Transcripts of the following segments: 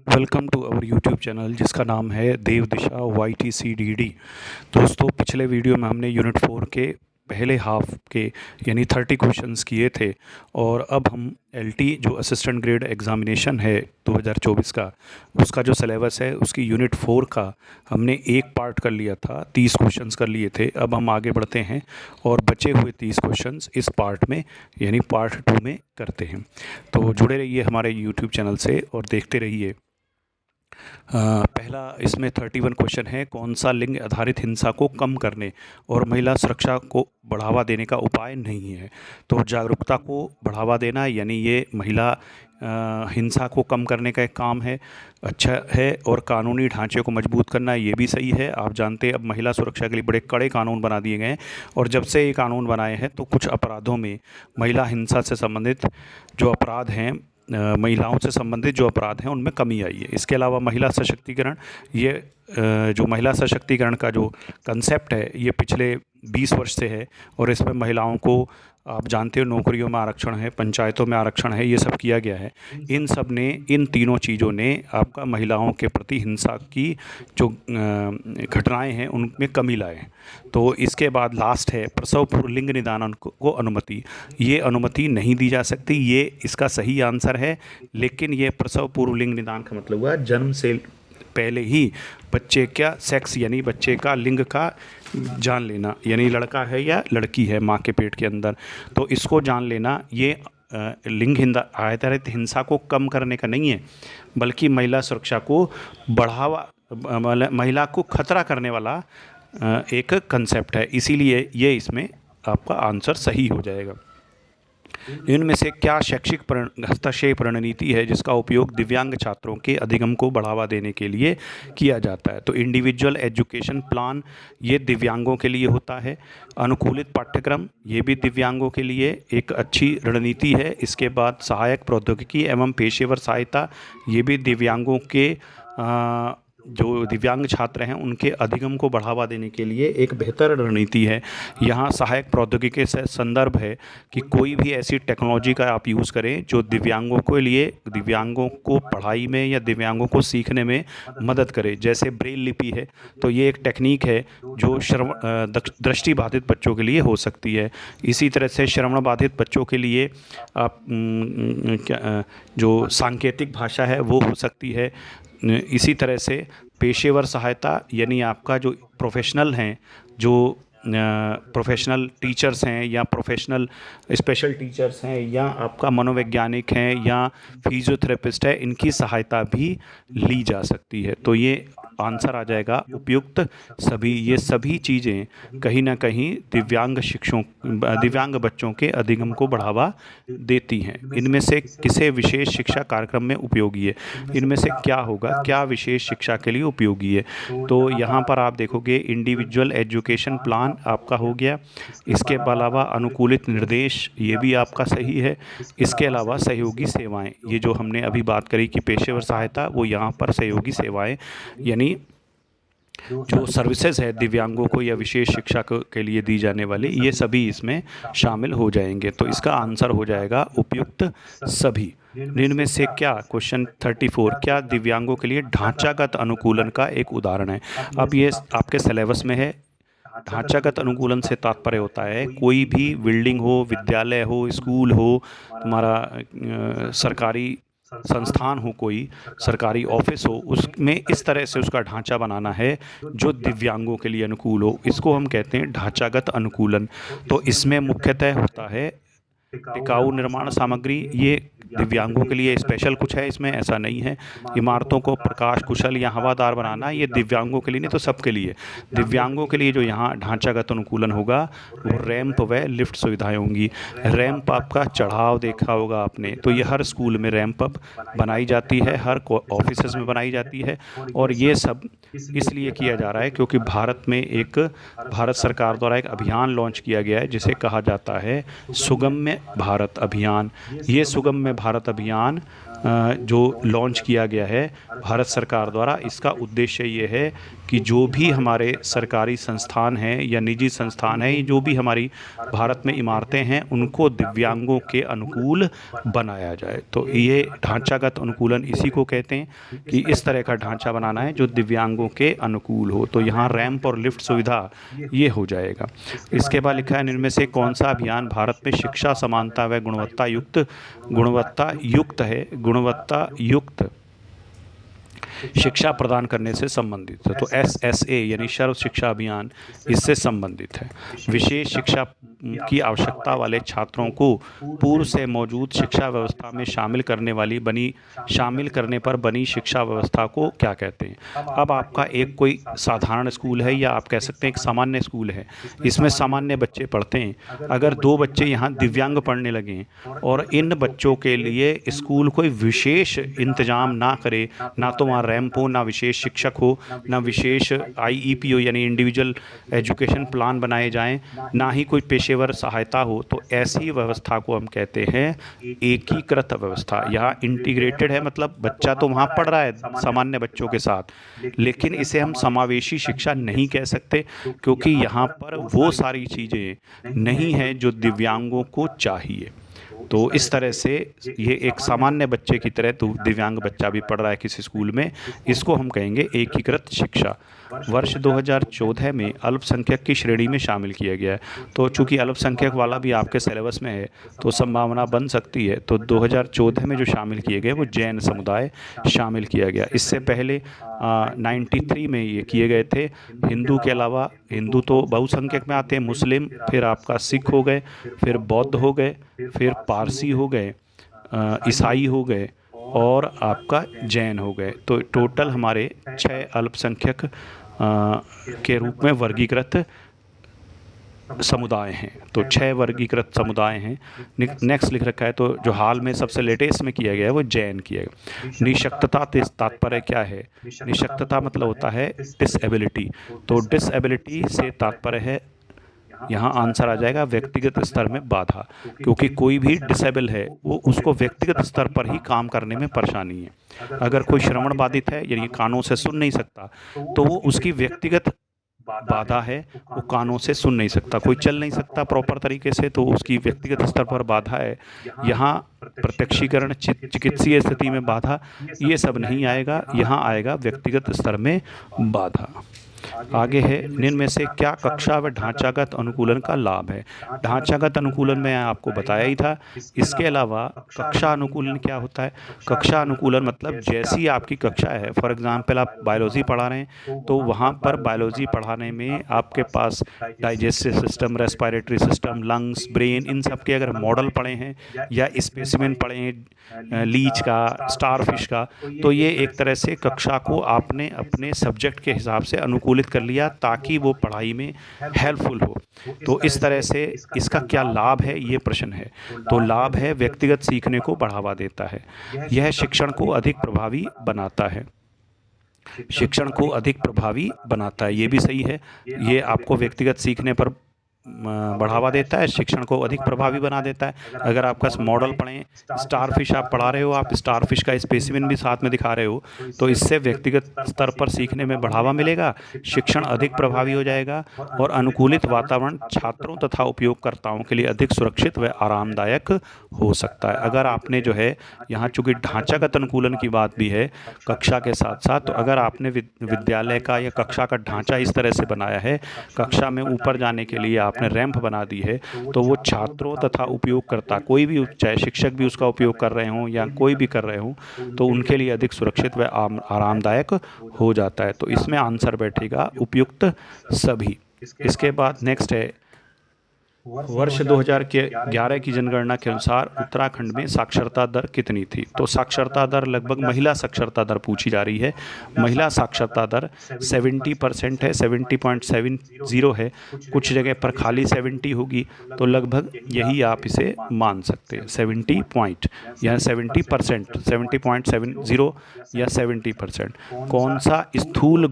Welcome to our YouTube channel जिसका नाम है देव दिशा YTCDD। दोस्तों, पिछले वीडियो में हमने यूनिट 4 के पहले हाफ के यानी 30 क्वेश्चंस किए थे और अब हम LT जो असिस्टेंट ग्रेड एग्ज़ामिनेशन है 2024 का, उसका जो सिलेबस है उसकी यूनिट 4 का हमने एक पार्ट कर लिया था, 30 क्वेश्चंस कर लिए थे। अब हम आगे बढ़ते हैं और बचे हुए 30 क्वेश्चंस इस पार्ट में यानी पार्ट 2 में करते हैं। तो जुड़े रहिए हमारे यूट्यूब चैनल से और देखते रहिए। पहला इसमें 31 क्वेश्चन है, कौन सा लिंग आधारित हिंसा को कम करने और महिला सुरक्षा को बढ़ावा देने का उपाय नहीं है। तो जागरूकता को बढ़ावा देना यानी ये महिला हिंसा को कम करने का एक काम है, अच्छा है। और कानूनी ढांचे को मजबूत करना ये भी सही है। आप जानते हैं अब महिला सुरक्षा के लिए बड़े कड़े कानून बना दिए गए हैं और जब से ये कानून बनाए हैं तो कुछ अपराधों में महिला हिंसा से संबंधित जो अपराध हैं, महिलाओं से संबंधित जो अपराध हैं उनमें कमी आई है। इसके अलावा महिला सशक्तिकरण, ये जो महिला सशक्तिकरण का जो कंसेप्ट है ये पिछले 20 वर्ष से है और इसमें महिलाओं को आप जानते हो नौकरियों में आरक्षण है, पंचायतों में आरक्षण है, ये सब किया गया है। इन सब ने, इन तीनों चीज़ों ने आपका महिलाओं के प्रति हिंसा की जो घटनाएं हैं उनमें कमी लाए। तो इसके बाद लास्ट है प्रसव पूर्व लिंग निदान को अनुमति। ये अनुमति नहीं दी जा सकती, ये इसका सही आंसर है। लेकिन ये प्रसव पूर्व लिंग निदान का मतलब हुआ जन्म से पहले ही बच्चे का सेक्स यानी बच्चे का लिंग का जान लेना, यानी लड़का है या लड़की है माँ के पेट के अंदर, तो इसको जान लेना ये लिंग आधारित हिंसा को कम करने का नहीं है, बल्कि महिला सुरक्षा को बढ़ावा, महिला को खतरा करने वाला एक कंसेप्ट है। इसीलिए ये इसमें आपका आंसर सही हो जाएगा। इनमें से क्या शैक्षिक हस्तक्षेप रणनीति है जिसका उपयोग दिव्यांग छात्रों के अधिगम को बढ़ावा देने के लिए किया जाता है? तो इंडिविजुअल एजुकेशन प्लान ये दिव्यांगों के लिए होता है। अनुकूलित पाठ्यक्रम ये भी दिव्यांगों के लिए एक अच्छी रणनीति है। इसके बाद सहायक प्रौद्योगिकी एवं पेशेवर सहायता ये भी दिव्यांगों के जो दिव्यांग छात्र हैं उनके अधिगम को बढ़ावा देने के लिए एक बेहतर रणनीति है। यहाँ सहायक प्रौद्योगिकी से संदर्भ है कि कोई भी ऐसी टेक्नोलॉजी का आप यूज़ करें जो दिव्यांगों के लिए, दिव्यांगों को पढ़ाई में या दिव्यांगों को सीखने में मदद करे। जैसे ब्रेल लिपि है, तो ये एक टेक्निक है जो दृष्टि बाधित बच्चों के लिए हो सकती है। इसी तरह से श्रवण बाधित बच्चों के लिए आप जो सांकेतिक भाषा है वो हो सकती है। इसी तरह से पेशेवर सहायता यानी आपका जो प्रोफेशनल हैं, जो प्रोफेशनल टीचर्स हैं या प्रोफेशनल स्पेशल टीचर्स हैं या आपका मनोवैज्ञानिक हैं या फिजियोथेरेपिस्ट है, इनकी सहायता भी ली जा सकती है। तो ये आंसर आ जाएगा उपयुक्त सभी। ये सभी चीज़ें कहीं ना कहीं दिव्यांग बच्चों के अधिगम को बढ़ावा देती हैं। इनमें से किसे विशेष शिक्षा कार्यक्रम में उपयोगी है? इनमें से क्या होगा, क्या विशेष शिक्षा के लिए उपयोगी है? तो यहाँ पर आप देखोगे इंडिविजुअल एजुकेशन प्लान आपका हो गया। इसके अलावा अनुकूलित निर्देश ये भी आपका सही है। इसके अलावा सहयोगी सेवाएं, ये जो हमने अभी बात करी कि पेशेवर सहायता, वो यहाँ पर सहयोगी सेवाएं यानी जो सर्विसेज है दिव्यांगों को या विशेष शिक्षा के लिए दी जाने वाली, ये सभी इसमें शामिल हो जाएंगे। तो इसका आंसर हो जाएगा उपयुक्त सभी। इनमें से क्या, क्वेश्चन 34, क्या दिव्यांगों के लिए ढांचागत अनुकूलन का एक उदाहरण है? अब ये आपके सिलेबस में है। ढांचागत अनुकूलन से तात्पर्य होता है कोई भी बिल्डिंग हो, विद्यालय हो, स्कूल हो, तुम्हारा सरकारी संस्थान हो, कोई सरकारी ऑफिस हो, उसमें इस तरह से उसका ढांचा बनाना है जो दिव्यांगों के लिए अनुकूल हो। इसको हम कहते हैं ढांचागत अनुकूलन। तो इसमें मुख्यतः होता है टिकाऊ निर्माण सामग्री, ये दिव्यांगों के लिए स्पेशल कुछ है इसमें, ऐसा नहीं है। इमारतों को प्रकाश कुशल या हवादार बनाना, ये दिव्यांगों के लिए नहीं तो सबके लिए। दिव्यांगों के लिए जो यहाँ ढांचागत अनुकूलन होगा वो रैंप व लिफ्ट सुविधाएं होंगी। रैंप आपका चढ़ाव देखा होगा आपने, तो ये हर स्कूल में रैंप अब बनाई जाती है, हर ऑफिस में बनाई जाती है। और ये सब इसलिए किया जा रहा है क्योंकि भारत सरकार द्वारा एक अभियान लॉन्च किया गया है जिसे कहा जाता है सुगम्य भारत अभियान। ये सुगम्य भारत अभियान जो लॉन्च किया गया है भारत सरकार द्वारा, इसका उद्देश्य ये है कि जो भी हमारे सरकारी संस्थान हैं या निजी संस्थान हैं, जो भी हमारी भारत में इमारतें हैं, उनको दिव्यांगों के अनुकूल बनाया जाए। तो ये ढांचागत अनुकूलन इसी को कहते हैं कि इस तरह का ढांचा बनाना है जो दिव्यांगों के अनुकूल हो। तो यहाँ रैंप और लिफ्ट सुविधा ये हो जाएगा। इसके बाद लिखा है, इनमें से कौन सा अभियान भारत में शिक्षा समानता व गुणवत्ता युक्त शिक्षा प्रदान करने से संबंधित है। तो SSA यानी सर्व शिक्षा अभियान इससे संबंधित है। विशेष शिक्षा की आवश्यकता वाले छात्रों को पूर्व से मौजूद शिक्षा व्यवस्था में शामिल करने पर बनी शिक्षा व्यवस्था को क्या कहते हैं। अब आपका एक कोई साधारण स्कूल है या आप कह सकते हैं एक सामान्य स्कूल है, इसमें सामान्य बच्चे पढ़ते हैं। अगर 2 बच्चे यहाँ दिव्यांग पढ़ने लगें और इन बच्चों के लिए स्कूल कोई विशेष इंतजाम ना करे, ना तो वहाँ रैंप हो, ना विशेष शिक्षक हो, ना विशेष IEP हो यानी इंडिविजुअल एजुकेशन प्लान बनाए जाएं, ना ही कोई पेशेवर सहायता हो, तो ऐसी व्यवस्था को हम कहते हैं एकीकृत व्यवस्था। यहाँ इंटीग्रेटेड है, मतलब बच्चा तो वहाँ पढ़ रहा है सामान्य बच्चों के साथ, लेकिन इसे हम समावेशी शिक्षा नहीं कह सकते क्योंकि यहाँ पर वो सारी चीज़ें नहीं हैं जो दिव्यांगों को चाहिए। तो इस तरह से ये एक सामान्य बच्चे की तरह तो दिव्यांग बच्चा भी पढ़ रहा है किसी स्कूल में, इसको हम कहेंगे एकीकृत शिक्षा। वर्ष 2014 में अल्पसंख्यक की श्रेणी में शामिल किया गया है। तो चूंकि अल्पसंख्यक वाला भी आपके सिलेबस में है तो संभावना बन सकती है। तो 2014 में जो शामिल किए गए वो जैन समुदाय शामिल किया गया। इससे पहले 93 में ये किए गए थे। हिंदू के अलावा, हिंदू तो बहुसंख्यक में आते हैं, मुस्लिम, फिर आपका सिख हो गए, फिर बौद्ध हो गए, फिर पारसी हो गए, ईसाई हो गए और आपका जैन हो गए। तो टोटल हमारे 6 अल्पसंख्यक के रूप में वर्गीकृत समुदाय हैं। तो 6 वर्गीकृत समुदाय हैं। नेक्स्ट लिख रखा है, तो जो हाल में सबसे लेटेस्ट में किया गया है वो जैन किया गया। निःशक्तता तात्पर्य क्या है? निःशक्तता मतलब होता है डिसएबिलिटी। तो डिसएबिलिटी से तात्पर्य है, यहाँ आंसर आ जाएगा व्यक्तिगत स्तर में बाधा, क्योंकि कोई भी डिसेबल है वो उसको व्यक्तिगत स्तर पर ही काम करने में परेशानी है। अगर कोई श्रवण बाधित है यानी कानों से सुन नहीं सकता तो वो उसकी व्यक्तिगत बाधा है, वो कानों से सुन नहीं सकता। कोई चल नहीं सकता प्रॉपर तरीके से तो उसकी व्यक्तिगत स्तर पर बाधा है। यहाँ प्रत्यक्षीकरण, चिकित्सीय स्थिति में बाधा, ये सब नहीं आएगा, यहाँ आएगा व्यक्तिगत स्तर में बाधा। आगे है, निम्न में से क्या कक्षा व ढांचागत अनुकूलन का लाभ है? ढांचागत अनुकूलन में आपको बताया ही था। इसके अलावा कक्षा अनुकूलन क्या होता है? कक्षा अनुकूलन मतलब जैसी आपकी कक्षा है, फॉर एग्जांपल आप बायोलॉजी पढ़ा रहे हैं तो वहाँ पर बायोलॉजी पढ़ाने में आपके पास digestive system, respiratory system, lungs, brain, इन सब के अगर मॉडल पढ़े हैं या स्पेसिमेन पढ़े हैं लीच का, स्टारफिश का, तो ये एक तरह से कक्षा को आपने अपने सब्जेक्ट के हिसाब से अनुकूलित कर लिया ताकि वो पढ़ाई में हेल्पफुल हो। तो इस तरह से इसका क्या लाभ है, ये प्रश्न है। तो लाभ है व्यक्तिगत सीखने को बढ़ावा देता है, यह शिक्षण को अधिक प्रभावी बनाता है। शिक्षण को अधिक प्रभावी बनाता है, ये भी सही है। ये आपको व्यक्तिगत सीखने पर बढ़ावा देता है, शिक्षण को अधिक प्रभावी बना देता है। अगर आपका मॉडल पढ़ें, स्टारफिश आप पढ़ा रहे हो, आप स्टारफिश का स्पेसिमेन भी साथ में दिखा रहे हो, तो इससे व्यक्तिगत स्तर पर सीखने में बढ़ावा मिलेगा, शिक्षण अधिक प्रभावी हो जाएगा और अनुकूलित वातावरण छात्रों तथा उपयोगकर्ताओं के लिए अधिक सुरक्षित व आरामदायक हो सकता है। अगर आपने जो है यहाँ चूँकि ढांचागत अनुकूलन की बात भी है कक्षा के साथ साथ, तो अगर आपने विद्यालय का या कक्षा का ढांचा इस तरह से बनाया है, कक्षा में ऊपर जाने के लिए आपने रैंप बना दी है, तो वो छात्रों तथा उपयोगकर्ता कोई भी, चाहे शिक्षक भी उसका उपयोग कर रहे हों या कोई भी कर रहे हों, तो उनके लिए अधिक सुरक्षित व आरामदायक हो जाता है। तो इसमें आंसर बैठेगा उपयुक्त सभी। इसके बाद नेक्स्ट है, वर्ष 2011 की जनगणना के अनुसार उत्तराखंड में साक्षरता दर कितनी थी? तो साक्षरता दर लगभग, महिला साक्षरता दर पूछी जा रही है। महिला साक्षरता दर 70% है, 70.70 है। कुछ जगह पर खाली 70 होगी, तो लगभग यही आप इसे मान सकते हैं, 70 पॉइंट या 70%, 70.70 या 70%। कौन सा स्थूल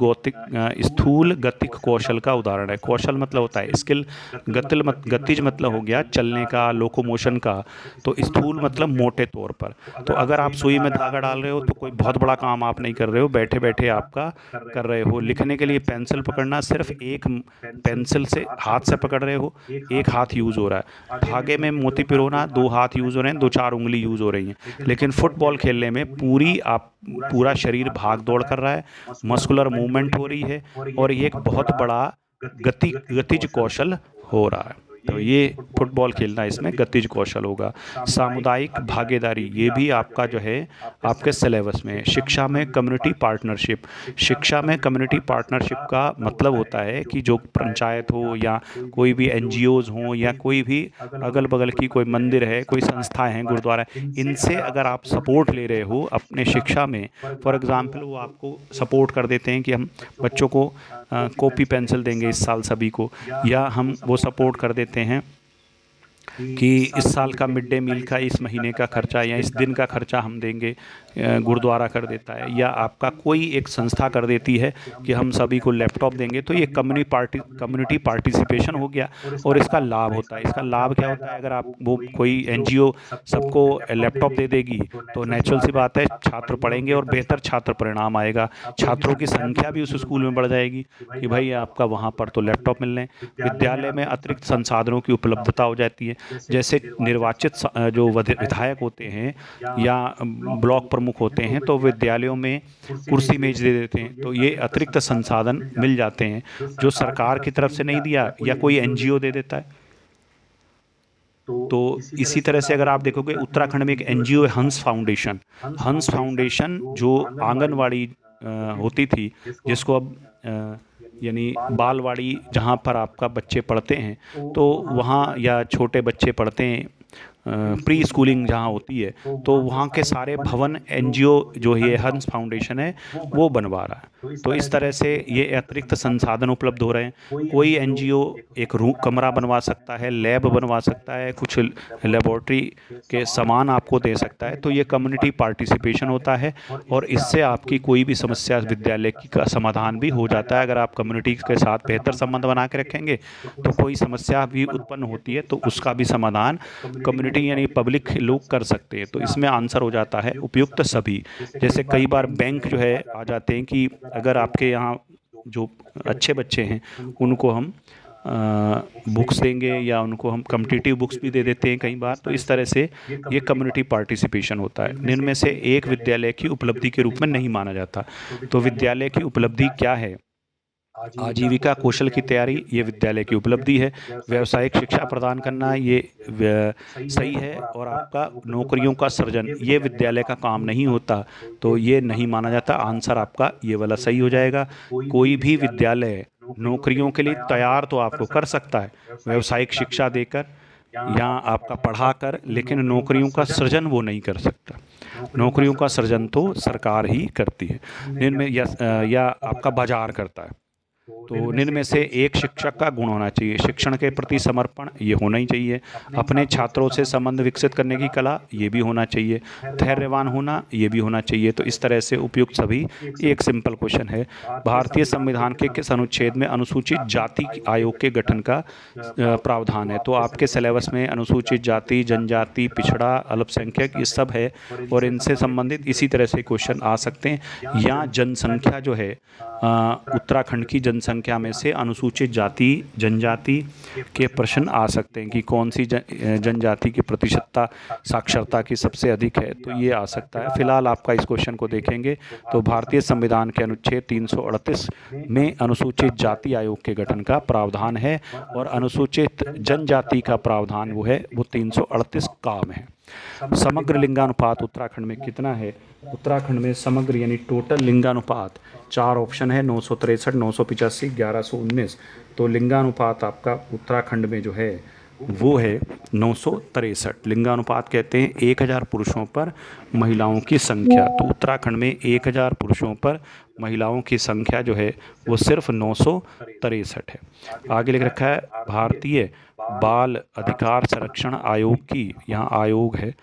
गतिक कौशल का उदाहरण है? कौशल मतलब होता है स्किल, गतिल गतिज मतलब हो गया चलने का, लोकोमोशन का। तो स्थूल मतलब मोटे तौर पर। तो अगर आप सुई में धागा डाल रहे हो तो कोई बहुत बड़ा काम आप नहीं कर रहे हो, बैठे बैठे आपका कर रहे हो। लिखने के लिए पेंसिल पकड़ना, सिर्फ एक पेंसिल से हाथ से पकड़ रहे हो, एक हाथ यूज़ हो रहा है। धागे में मोती पिरोना, दो हाथ यूज़ हो रहे हैं, दो चार उंगली यूज़ हो रही हैं। लेकिन फुटबॉल खेलने में पूरा शरीर भाग दौड़ कर रहा है, मस्कुलर मूवमेंट हो रही है, और ये एक बहुत बड़ा गतिज कौशल हो रहा है। तो ये फुटबॉल खेलना इसमें गतिज कौशल होगा। सामुदायिक भागीदारी, ये भी आपका जो है आपके सिलेबस में है। शिक्षा में कम्युनिटी पार्टनरशिप, शिक्षा में कम्युनिटी पार्टनरशिप का मतलब होता है कि जो पंचायत हो या कोई भी एनजीओज़ हों या कोई भी अगल बगल की कोई मंदिर है, कोई संस्था है, गुरुद्वारा है, इनसे अगर आप सपोर्ट ले रहे हो अपने शिक्षा में, फॉर एग्ज़ाम्पल वो आपको सपोर्ट कर देते हैं कि हम बच्चों को कॉपी पेंसिल देंगे इस साल सभी को, या हम वो सपोर्ट कर देते हैं कि इस साल का मिड डे मील का इस महीने का खर्चा या इस दिन का खर्चा हम देंगे, गुरुद्वारा कर देता है, या आपका कोई एक संस्था कर देती है कि हम सभी को लैपटॉप देंगे। तो ये कम्युनिटी पार्टिसिपेशन हो गया, और इसका लाभ होता है। इसका लाभ क्या होता है, अगर आप वो कोई एनजीओ सबको लैपटॉप दे देगी तो नेचुरल सी बात है छात्र पढ़ेंगे और बेहतर छात्र परिणाम आएगा। छात्रों की संख्या भी उस स्कूल में बढ़ जाएगी कि भाई आपका वहाँ पर तो लैपटॉप मिलने। विद्यालय में अतिरिक्त संसाधनों की उपलब्धता हो जाती है। जैसे निर्वाचित जो विधायक होते हैं या ब्लॉक प्रमुख होते हैं, तो विद्यालयों में कुर्सी मेज दे देते हैं, तो ये अतिरिक्त संसाधन मिल जाते हैं जो सरकार की तरफ से नहीं दिया या कोई एनजीओ दे देता है। तो इसी तरह से अगर आप देखोगे उत्तराखंड में एक एनजीओ है हंस फाउंडेशन। हंस फाउंडेशन जो आंगनवाड़ी होती थी, जिसको अब यानी बालवाड़ी, जहाँ पर आपका बच्चे पढ़ते हैं, तो वहाँ या छोटे बच्चे पढ़ते हैं, प्री स्कूलिंग जहाँ होती है, तो वहाँ के सारे भवन एनजीओ जो ये हंस फाउंडेशन है वो बनवा रहा है। तो इस तरह से ये अतिरिक्त संसाधन उपलब्ध हो रहे हैं। कोई एनजीओ एक रूम कमरा बनवा सकता है, लैब बनवा सकता है, कुछ लेबोरेटरी के सामान आपको दे सकता है। तो ये कम्युनिटी पार्टिसिपेशन होता है, और इससे आपकी कोई भी समस्या विद्यालय की का समाधान भी हो जाता है। अगर आप कम्युनिटी के साथ बेहतर संबंध बना के रखेंगे तो कोई समस्या भी उत्पन्न होती है तो उसका भी समाधान कम्युनिटी यानी पब्लिक लोग कर सकते हैं। तो इसमें आंसर हो जाता है उपयुक्त सभी। जैसे कई बार बैंक जो है आ जाते हैं कि अगर आपके यहाँ जो अच्छे बच्चे हैं उनको हम बुक्स देंगे, या उनको हम कॉम्पिटिटिव बुक्स भी दे देते हैं कई बार। तो इस तरह से ये कम्युनिटी पार्टिसिपेशन होता है। इनमें से एक विद्यालय की उपलब्धि के रूप में नहीं माना जाता। तो विद्यालय की उपलब्धि क्या है? आजीविका कौशल की तैयारी, ये विद्यालय की उपलब्धि है। व्यावसायिक शिक्षा प्रदान करना, ये सही है। और आपका नौकरियों का सृजन, ये विद्यालय का काम नहीं होता, तो ये नहीं माना जाता। आंसर आपका ये वाला सही हो जाएगा। कोई भी विद्यालय नौकरियों के लिए तैयार तो आपको कर सकता है व्यावसायिक शिक्षा देकर या आपका पढ़ाकर, लेकिन नौकरियों का सृजन वो नहीं कर सकता। नौकरियों का सृजन तो सरकार ही करती है, इनमें या आपका बाजार करता है। तो इनमें से एक शिक्षक का गुण होना चाहिए, शिक्षण के प्रति समर्पण, ये होना ही चाहिए। अपने छात्रों से संबंध विकसित करने की कला, ये भी होना चाहिए। धैर्यवान होना, ये भी होना चाहिए। तो इस तरह से उपयुक्त सभी एक सिंपल क्वेश्चन है। भारतीय संविधान के किस अनुच्छेद में अनुसूचित जाति आयोग के गठन का प्रावधान है? तो आपके सिलेबस में अनुसूचित जाति, जनजाति, पिछड़ा, अल्पसंख्यक, ये सब है, और इनसे संबंधित इसी तरह से क्वेश्चन आ सकते हैं। या जनसंख्या जो है, उत्तराखंड की जनसंख्या में से अनुसूचित जाति, जनजाति के प्रश्न आ सकते हैं कि कौन सी जनजाति की प्रतिशतता साक्षरता की सबसे अधिक है, तो ये आ सकता है। फिलहाल आपका इस क्वेश्चन को देखेंगे तो भारतीय संविधान के अनुच्छेद 338 में अनुसूचित जाति आयोग के गठन का प्रावधान है, और अनुसूचित जनजाति का प्रावधान वो 338 का में है। समग्र लिंगानुपात उत्तराखंड में कितना है? उत्तराखंड में समग्र यानी टोटल लिंगानुपात 4 ऑप्शन है, 963, 985, 1119। तो लिंगानुपात आपका उत्तराखंड में जो है वो है 963। लिंगानुपात कहते हैं 1000 पुरुषों पर महिलाओं की संख्या। तो उत्तराखंड में 1000 पुरुषों पर महिलाओं की संख्या जो है वो सिर्फ 963 है। आगे लिख रखा है भारतीय बाल अधिकार संरक्षण आयोग की, यहाँ आयोग है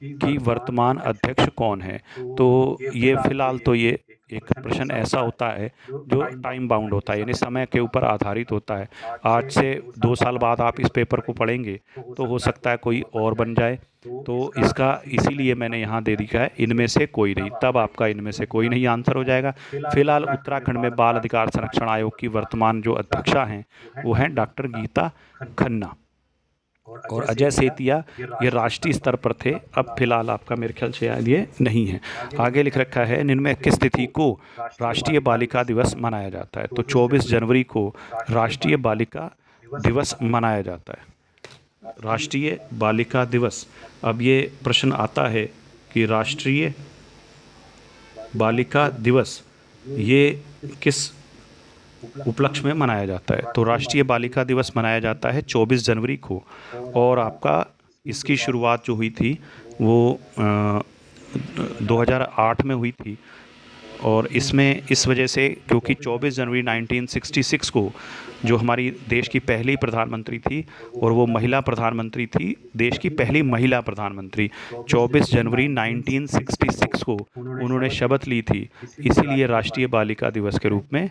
कि वर्तमान अध्यक्ष कौन है? तो ये फिलहाल तो ये एक प्रश्न ऐसा होता है जो टाइम बाउंड होता है, यानी समय के ऊपर आधारित होता है। आज से 2 साल बाद आप इस पेपर को पढ़ेंगे तो हो सकता है कोई और बन जाए। तो इसका इसीलिए मैंने यहाँ दे दिया है इनमें से कोई नहीं, तब आपका इनमें से कोई नहीं आंसर हो जाएगा। फिलहाल उत्तराखंड में बाल अधिकार संरक्षण आयोग की वर्तमान जो अध्यक्षा हैं वो हैं डॉक्टर गीता खन्ना, और अजय सेतिया ये राष्ट्रीय स्तर पर थे। अब फिलहाल आपका मेरे ख्याल से शायद ये नहीं है। आगे लिख रखा है निम्न किस तिथि को राष्ट्रीय बालिका दिवस मनाया जाता है? तो 24 जनवरी को राष्ट्रीय बालिका दिवस मनाया जाता है। राष्ट्रीय बालिका दिवस, अब ये प्रश्न आता है कि राष्ट्रीय बालिका दिवस ये किस उपलक्ष्य में मनाया जाता है? तो राष्ट्रीय बालिका दिवस मनाया जाता है 24 जनवरी को, और आपका इसकी शुरुआत जो हुई थी वो 2008 में हुई थी। और इसमें इस वजह से क्योंकि 24 जनवरी 1966 को जो हमारी देश की पहली प्रधानमंत्री थी, और वो महिला प्रधानमंत्री थी, देश की पहली महिला प्रधानमंत्री 24 जनवरी 1966 को उन्होंने शपथ ली थी, इसीलिए राष्ट्रीय बालिका दिवस के रूप में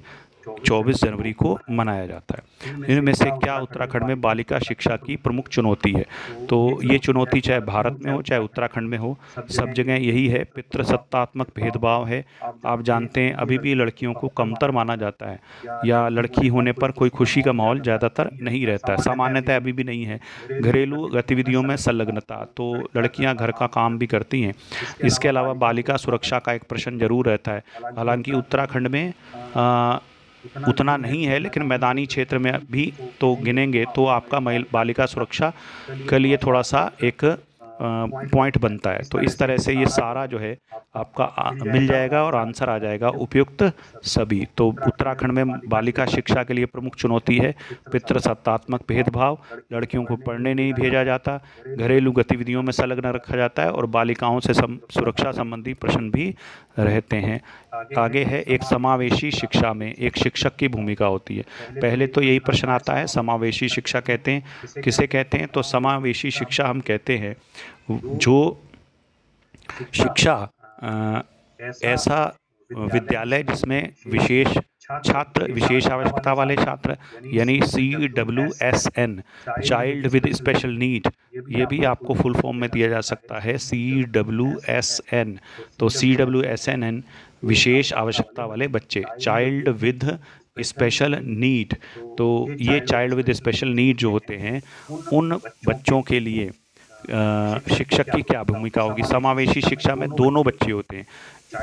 24 जनवरी को मनाया जाता है। इनमें से क्या उत्तराखंड में बालिका शिक्षा की प्रमुख चुनौती है? तो ये चुनौती चाहे भारत में हो चाहे उत्तराखंड में हो, सब जगह यही है, पितृसत्तात्मक भेदभाव है। आप जानते हैं अभी भी लड़कियों को कमतर माना जाता है, या लड़की होने पर कोई खुशी का माहौल ज़्यादातर नहीं रहता है, सामान्यतः अभी भी नहीं है। घरेलू गतिविधियों में संलग्नता, तो लड़कियां घर का काम भी करती हैं। इसके अलावा बालिका सुरक्षा का एक प्रश्न जरूर रहता है। हालांकि उत्तराखंड में उतना नहीं है, लेकिन मैदानी क्षेत्र में भी तो गिनेंगे तो आपका बालिका सुरक्षा के लिए थोड़ा सा एक पॉइंट बनता है। तो इस तरह से ये सारा जो है आपका मिल जाएगा और आंसर आ जाएगा उपयुक्त सभी। तो उत्तराखंड में बालिका शिक्षा के लिए प्रमुख चुनौती है पितृसत्तात्मक भेदभाव, लड़कियों को पढ़ने नहीं भेजा जाता, घरेलू गतिविधियों में संलग्न रखा जाता है, और बालिकाओं से सुरक्षा संबंधी प्रश्न भी रहते हैं। आगे है एक समावेशी शिक्षा में एक शिक्षक की भूमिका होती है। पहले तो यही प्रश्न आता है, समावेशी शिक्षा कहते हैं किसे कहते हैं? तो समावेशी शिक्षा हम कहते हैं जो शिक्षा ऐसा विद्यालय जिसमें विशेष छात्र, विशेष आवश्यकता वाले छात्र, यानी CWSN, child with special need, ये भी आपको फुल फॉर्म में दिया जा सकता है CWSN। तो CWSN विशेष आवश्यकता वाले बच्चे, चाइल्ड विद स्पेशल नीड। तो ये चाइल्ड विद स्पेशल नीड जो होते हैं उन बच्चों के लिए शिक्षक की क्या भूमिका होगी? समावेशी शिक्षा में दोनों बच्चे होते हैं,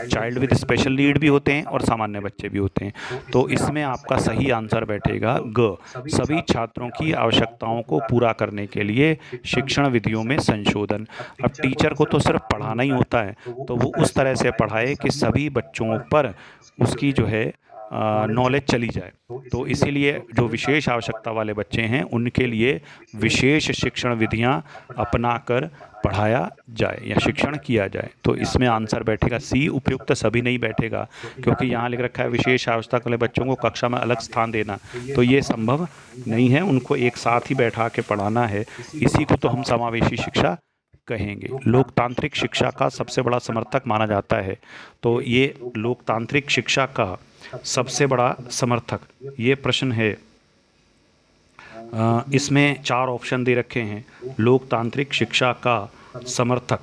चाइल्ड विद स्पेशल नीड भी होते हैं और सामान्य बच्चे भी होते हैं। तो इसमें आपका सही आंसर बैठेगा ग, सभी छात्रों की आवश्यकताओं को पूरा करने के लिए शिक्षण विधियों में संशोधन। अब टीचर को तो सिर्फ पढ़ाना ही होता है, तो वो उस तरह से पढ़ाए कि सभी बच्चों पर उसकी जो है नॉलेज चली जाए। तो इसीलिए जो विशेष आवश्यकता वाले बच्चे हैं उनके लिए विशेष शिक्षण विधियां अपनाकर पढ़ाया जाए या शिक्षण किया जाए। तो इसमें आंसर बैठेगा सी, उपयुक्त सभी नहीं बैठेगा, क्योंकि यहाँ लिख रखा है विशेष आवश्यकता वाले बच्चों को कक्षा में अलग स्थान देना, तो ये संभव नहीं है, उनको एक साथ ही बैठा के पढ़ाना है। इसी को तो हम समावेशी शिक्षा कहेंगे। लोकतांत्रिक शिक्षा का सबसे बड़ा समर्थक माना जाता है। तो ये लोकतांत्रिक शिक्षा का सबसे बड़ा समर्थक, ये प्रश्न है। इसमें 4 ऑप्शन दे रखे हैं लोकतांत्रिक शिक्षा का समर्थक।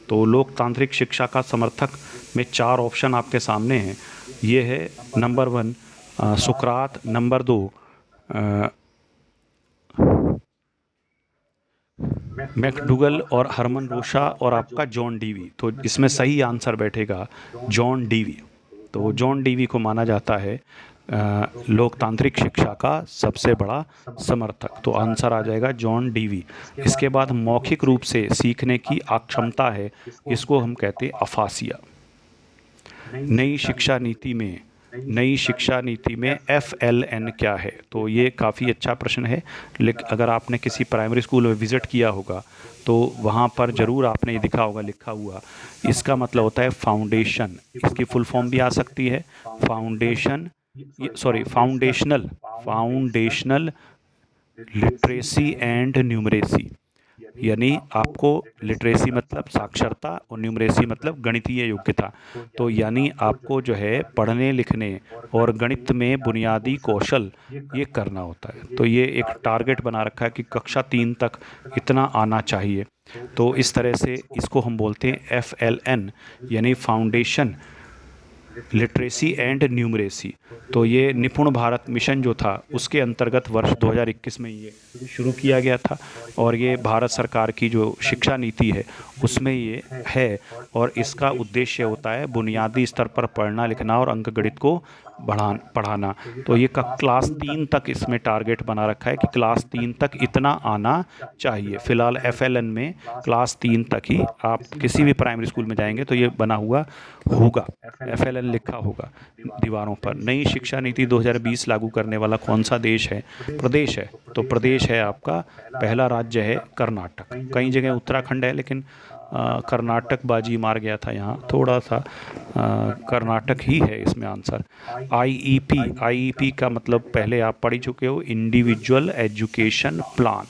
तो लोकतांत्रिक शिक्षा का समर्थक में 4 ऑप्शन आपके सामने हैं। ये है नंबर 1 सुकरात, नंबर 2 मैकडूगल और हरमन रोशा, और आपका जॉन डीवी। तो इसमें सही आंसर बैठेगा जॉन डीवी। तो जॉन डीवी को माना जाता है लोकतांत्रिक शिक्षा का सबसे बड़ा समर्थक। तो आंसर आ जाएगा जॉन डीवी। इसके बाद मौखिक रूप से सीखने की अक्षमता है, इसको हम कहते हैं अफासिया। नई शिक्षा नीति में FLN क्या है? तो ये काफ़ी अच्छा प्रश्न है, लेकिन अगर आपने किसी प्राइमरी स्कूल में विज़िट किया होगा तो वहाँ पर ज़रूर आपने ये दिखा होगा लिखा हुआ। इसका मतलब होता है फाउंडेशन, इसकी फुल फॉर्म भी आ सकती है फाउंडेशनल लिटरेसी एंड न्यूमरेसी। यानी आपको लिटरेसी मतलब साक्षरता और न्यूमरेसी मतलब गणितीय योग्यता। तो यानी आपको जो है पढ़ने लिखने और गणित में बुनियादी कौशल ये करना होता है। तो ये एक टारगेट बना रखा है कि कक्षा 3 तक इतना आना चाहिए। तो इस तरह से इसको हम बोलते हैं FLN, यानी फाउंडेशन लिटरेसी एंड न्यूमरेसी। तो ये निपुण भारत मिशन जो था उसके अंतर्गत वर्ष 2021 में ये शुरू किया गया था, और ये भारत सरकार की जो शिक्षा नीति है उसमें ये है। और इसका उद्देश्य होता है बुनियादी स्तर पर पढ़ना लिखना और अंकगणित को पढ़ाना। तो ये क्लास 3 तक इसमें टारगेट बना रखा है कि क्लास 3 तक इतना आना चाहिए। फ़िलहाल FLN में क्लास 3 तक ही, आप किसी भी प्राइमरी स्कूल में जाएंगे तो ये बना हुआ होगा, FLN लिखा होगा दीवारों पर। नई शिक्षा नीति 2020 लागू करने वाला कौन सा देश है? प्रदेश है। तो प्रदेश है आपका, पहला राज्य है कर्नाटक। कई जगह उत्तराखंड है, लेकिन कर्नाटक बाजी मार गया था यहाँ थोड़ा सा। कर्नाटक ही है इसमें आंसर। IEP का मतलब पहले आप पढ़ ही चुके हो, इंडिविजुअल एजुकेशन प्लान।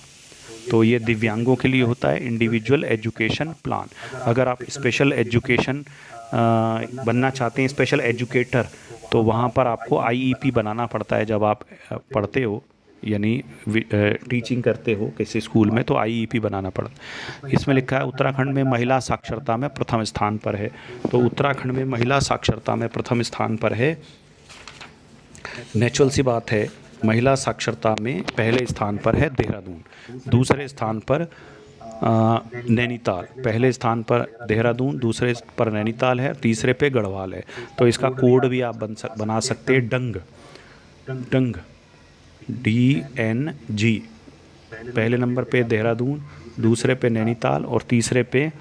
तो ये दिव्यांगों के लिए होता है, इंडिविजुअल एजुकेशन प्लान। अगर आप स्पेशल एजुकेशन बनना चाहते हैं, स्पेशल एजुकेटर, तो वहाँ पर आपको IEP बनाना पड़ता है। जब आप पढ़ते हो यानी टीचिंग करते हो किसी स्कूल में, तो IEP बनाना पड़ता है। इसमें लिखा है उत्तराखंड में महिला साक्षरता में प्रथम स्थान पर है। तो उत्तराखंड में महिला साक्षरता में प्रथम स्थान पर है। नेचुरल सी बात है, महिला साक्षरता में पहले स्थान पर है देहरादून, दूसरे स्थान पर नैनीताल। पहले स्थान पर देहरादून, दूसरे पर नैनीताल है, तीसरे पे गढ़वाल है। तो इसका कोड भी आप बना सकते हैं, डंग, डंग, DNG। पहले नंबर पे देहरादून, दूसरे पे नैनीताल और तीसरे पे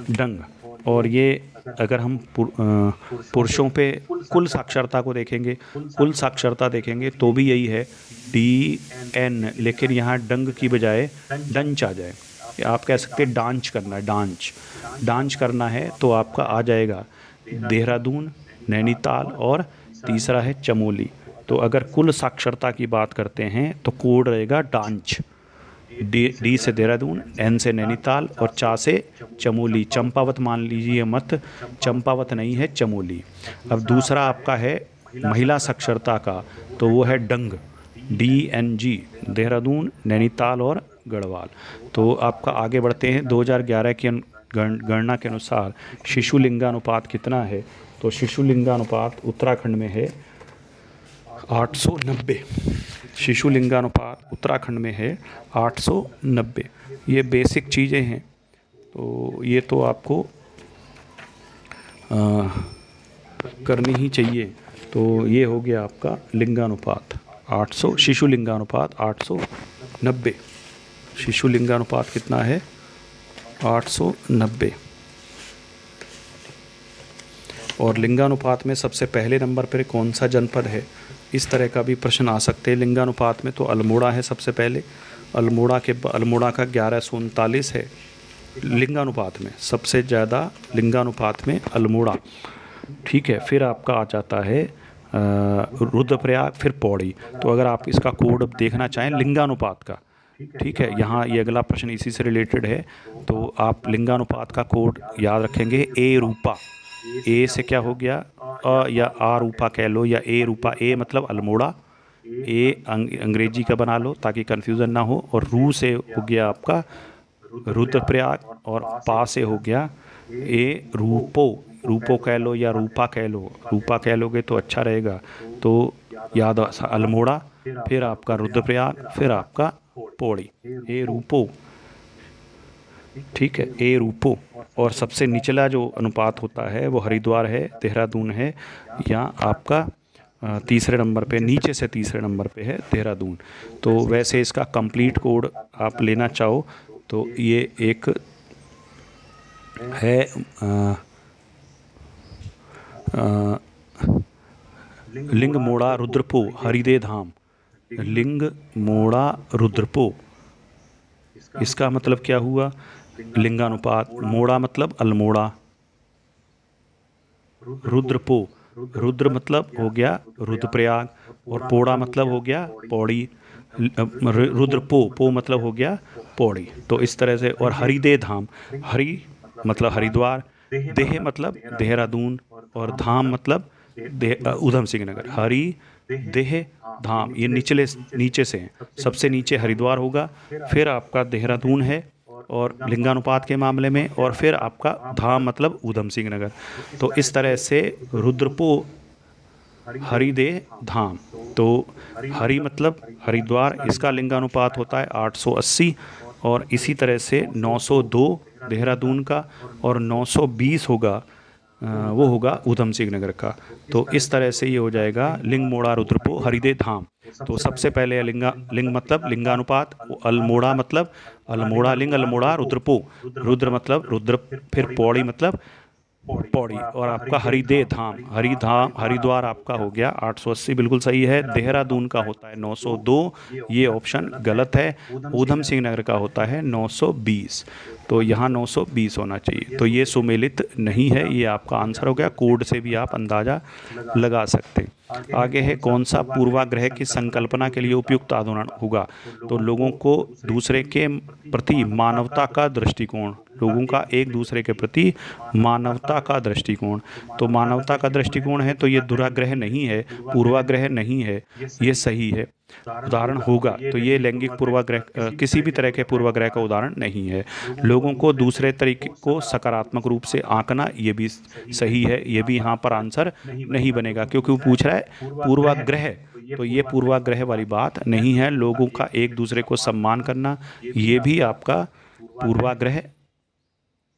डंग। और ये अगर हम पुरुषों पे कुल साक्षरता को देखेंगे, कुल साक्षरता देखेंगे तो भी यही है DN, लेकिन यहाँ डंग की बजाय डंच आ जाए। आप कह सकते हैं डांच करना है, डांच करना है, तो आपका आ जाएगा देहरादून, नैनीताल और तीसरा है चमोली। तो अगर कुल साक्षरता की बात करते हैं तो कोड रहेगा डांच। D से देहरादून, N से नैनीताल और चा से चमोली। चंपावत मान लीजिए मत, चंपावत नहीं है, चमोली। अब दूसरा आपका है महिला साक्षरता का, तो वो है डंग, DNG, देहरादून, नैनीताल और गढ़वाल। तो आपका आगे बढ़ते हैं। 2011 की गणना के अनुसार शिशु लिंगानुपात कितना है? तो शिशु लिंगानुपात उत्तराखंड में है 890। शिशु लिंगानुपात उत्तराखंड में है 890। ये बेसिक चीज़ें हैं, तो ये तो आपको करनी ही चाहिए। तो ये हो गया आपका लिंगानुपात 800, शिशु लिंगानुपात 890। शिशु लिंगानुपात कितना है? 890। और लिंगानुपात में सबसे पहले नंबर पर कौन सा जनपद है? इस तरह का भी प्रश्न आ सकते हैं। लिंगानुपात में तो अल्मोड़ा है सबसे पहले। अल्मोड़ा का 1139 है लिंगानुपात में, सबसे ज़्यादा लिंगानुपात में अल्मोड़ा। ठीक है, फिर आपका आ जाता है रुद्रप्रयाग, फिर पौड़ी। तो अगर आप इसका कोड देखना चाहें लिंगानुपात का, ठीक है, यहाँ ये अगला प्रश्न इसी से रिलेटेड है। तो आप लिंगानुपात का कोड याद रखेंगे, ए रूपा। ए से क्या हो गया? या आ रूपा कह लो, या ए रूपा। ए मतलब अल्मोड़ा, ए अंग्रेजी का बना लो ताकि कन्फ्यूज़न ना हो। और रू से हो गया आपका रुद्रप्रयाग, और पा से हो गया ए रूपो। रूपो कह लो या रूपा कह लो, रूपा कह लोगे तो अच्छा रहेगा। तो याद अल्मोड़ा, फिर आपका रुद्रप्रयाग, फिर आपका पौड़ी। ए रूपो, ठीक है, ए रूपो। और सबसे निचला जो अनुपात होता है वो हरिद्वार है, देहरादून है, या आपका तीसरे नंबर पे, नीचे से तीसरे नंबर पे है देहरादून। तो वैसे इसका कंप्लीट कोड आप लेना चाहो तो ये एक है लिंग मोड़ा रुद्रपो हरिदे धाम। लिंग मोड़ा रुद्रपो, इसका मतलब क्या हुआ? लिंगानुपात। मोड़ा मतलब अल्मोड़ा, रुद्रपो, रुद्र मतलब हो गया रुद्रप्रयाग, और पोड़ा मतलब हो गया पौड़ी। रुद्र पो मतलब हो गया पौड़ी। तो इस तरह से, और हरिदेह धाम, हरि मतलब हरिद्वार, देह मतलब देहरादून, और धाम मतलब ऊधम सिंह नगर। हरि देह धाम, ये नीचे से हैं, सबसे नीचे हरिद्वार होगा, फिर आपका देहरादून है और लिंगानुपात के मामले में, और फिर आपका धाम मतलब ऊधम सिंह नगर। तो इस तरह से रुद्रपो हरिदेह धाम। तो हरि मतलब हरिद्वार, इसका लिंगानुपात होता है 880, और इसी तरह से 902 देहरादून का, और 920 होगा वो होगा ऊधम सिंह नगर का। तो इस तरह से ये हो जाएगा लिंग मोड़ा रुद्रपो हरिदेह धाम। तो सबसे पहले लिंग मतलब लिंगानुपात, अल्मोड़ा मतलब अल्मोड़ा लिंग, अल्मोड़ा रुद्रपो, रुद्र मतलब रुद्र, फिर पौड़ी मतलब पौड़ी, और आपका हरिदेह धाम, हरिद्वार आपका हो गया 880, बिल्कुल सही है। देहरादून का होता है 902, ये ऑप्शन गलत है। ऊधम सिंह नगर का होता है 920, तो यहाँ 920 होना चाहिए। तो ये सुमेलित नहीं है, ये आपका आंसर हो गया। कोड से भी आप अंदाज़ा लगा सकते हैं। आगे है, कौन सा पूर्वाग्रह की संकल्पना के लिए उपयुक्त आंदोलन होगा? तो लोगों को दूसरे के प्रति मानवता का दृष्टिकोण, लोगों का एक दूसरे के प्रति मानवता का दृष्टिकोण। तो मानवता का दृष्टिकोण है, तो ये दुराग्रह नहीं है, पूर्वाग्रह नहीं है, ये सही है। उदाहरण होगा, तो ये लैंगिक पूर्वाग्रह, किसी भी तरह के पूर्वाग्रह का उदाहरण नहीं है। लोगों को दूसरे तरीके को सकारात्मक रूप से आंकना, ये भी सही है, ये भी यहाँ पर आंसर नहीं बनेगा, क्योंकि वो पूछ रहा है पूर्वाग्रह, तो ये पूर्वाग्रह वाली बात नहीं है। लोगों का एक दूसरे को सम्मान करना, ये भी आपका पूर्वाग्रह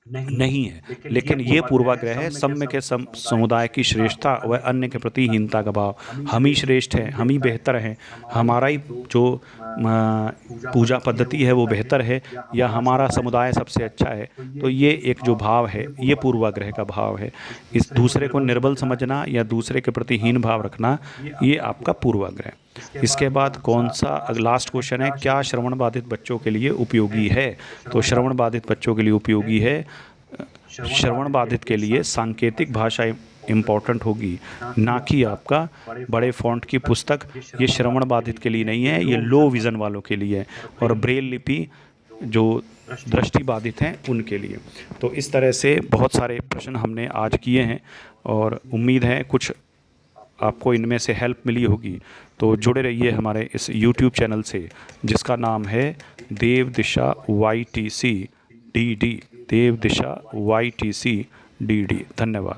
नहीं है। लेकिन ये पूर्वाग्रह है सम्य के समुदाय की श्रेष्ठता व अन्य के प्रति हीनता का भाव। हम ही श्रेष्ठ हैं, हम ही बेहतर हैं, हमारा ही जो पूजा पद्धति है वो बेहतर है, या हमारा समुदाय सबसे अच्छा है। तो ये एक जो भाव है, ये पूर्वाग्रह का भाव है। इस दूसरे को निर्बल समझना या दूसरे के प्रति हीन भाव रखना, ये आपका पूर्वाग्रह। इसके बाद कौन सा लास्ट क्वेश्चन है, क्या श्रवण बाधित बच्चों के लिए उपयोगी है? तो श्रवण बाधित बच्चों के लिए उपयोगी है, श्रवण बाधित के लिए सांकेतिक भाषा इम्पॉर्टेंट होगी, ना कि आपका बड़े फॉन्ट की पुस्तक। ये श्रवण बाधित के लिए नहीं है, ये लो विज़न वालों के लिए है, और ब्रेल लिपि जो दृष्टि बाधित हैं उनके लिए। तो इस तरह से बहुत सारे प्रश्न हमने आज किए हैं, और उम्मीद है कुछ आपको इनमें से हेल्प मिली होगी। तो जुड़े रहिए हमारे इस YouTube चैनल से, जिसका नाम है देव दिशा YTC DD, देव दिशा YTC DD। धन्यवाद।